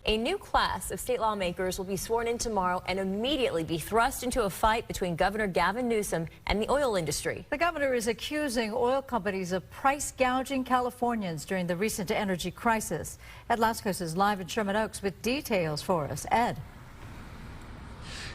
A new class of state lawmakers will be sworn in tomorrow and immediately be thrust into a fight between Governor Gavin Newsom and the oil industry. The governor is accusing oil companies of price gouging Californians during the recent energy crisis. Ed Lascos is live in Sherman Oaks with details for us. Ed.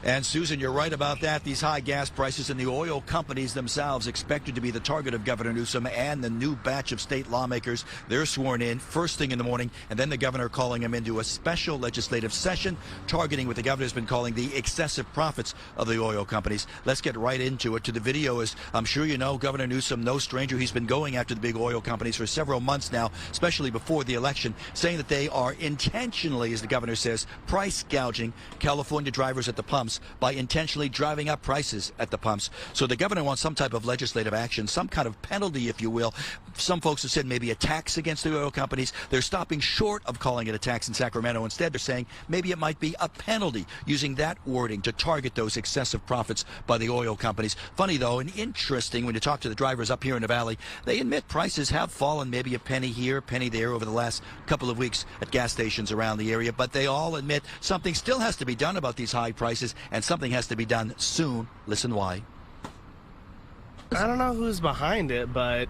And Susan, you're right about that. These high gas prices and the oil companies themselves expected to be the target of Governor Newsom and the new batch of state lawmakers. They're sworn in first thing in the morning, and then the governor calling them into a special legislative session targeting what the governor's been calling the excessive profits of the oil companies. Let's get right into it. To the video, as I'm sure you know, Governor Newsom, no stranger. He's been going after the big oil companies for several months now, especially before the election, saying that they are intentionally, as the governor says, price gouging California drivers at the pumps by intentionally driving up prices at the pumps. So the governor wants some type of legislative action, some kind of penalty, if you will. Some folks have said maybe a tax against the oil companies. They're stopping short of calling it a tax in Sacramento. Instead, they're saying maybe it might be a penalty, using that wording to target those excessive profits by the oil companies. Funny, though, and interesting, when you talk to the drivers up here in the valley, they admit prices have fallen maybe a penny here, penny there over the last couple of weeks at gas stations around the area. But they all admit something still has to be done about these high prices, and something has to be done soon. Listen why. I don't know who's behind it, but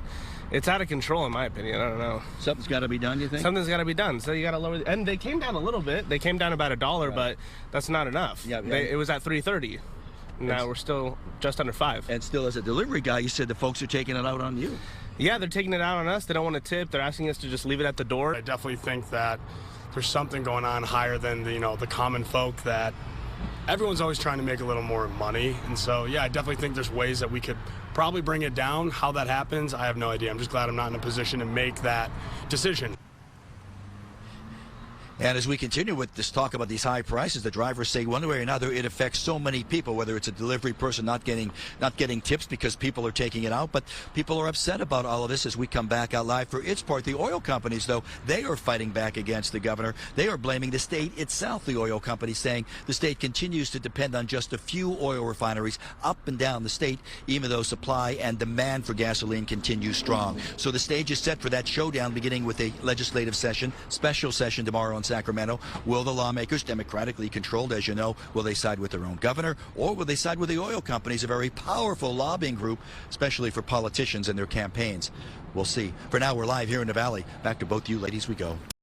it's out of control in my opinion. I don't know. Something's got to be done, you think? Something's got to be done. So you got to lower and they came down a little bit. They came down about $1, right. But that's not enough. Yeah. It was at $3.30. Now we're still just under $5. And still, as a delivery guy, you said the folks are taking it out on you. Yeah, they're taking it out on us. They don't want to tip. They're asking us to just leave it at the door. I definitely think that there's something going on higher than the common folk, that everyone's always trying to make a little more money. And so, yeah, I definitely think there's ways that we could probably bring it down. How that happens, I have no idea. I'm just glad I'm not in a position to make that decision. And as we continue with this talk about these high prices, the drivers say one way or another it affects so many people, whether it's a delivery person not getting tips because people are taking it out, but people are upset about all of this as we come back out live. For its part, the oil companies, though, they are fighting back against the governor. They are blaming the state itself, the oil companies, saying the state continues to depend on just a few oil refineries up and down the state, even though supply and demand for gasoline continues strong. So the stage is set for that showdown, beginning with a legislative session, special session tomorrow in Sacramento. Will the lawmakers, democratically controlled, as you know, will they side with their own governor, or will they side with the oil companies, a very powerful lobbying group, especially for politicians and their campaigns? We'll see. For now, we're live here in the valley. Back to both you ladies we go.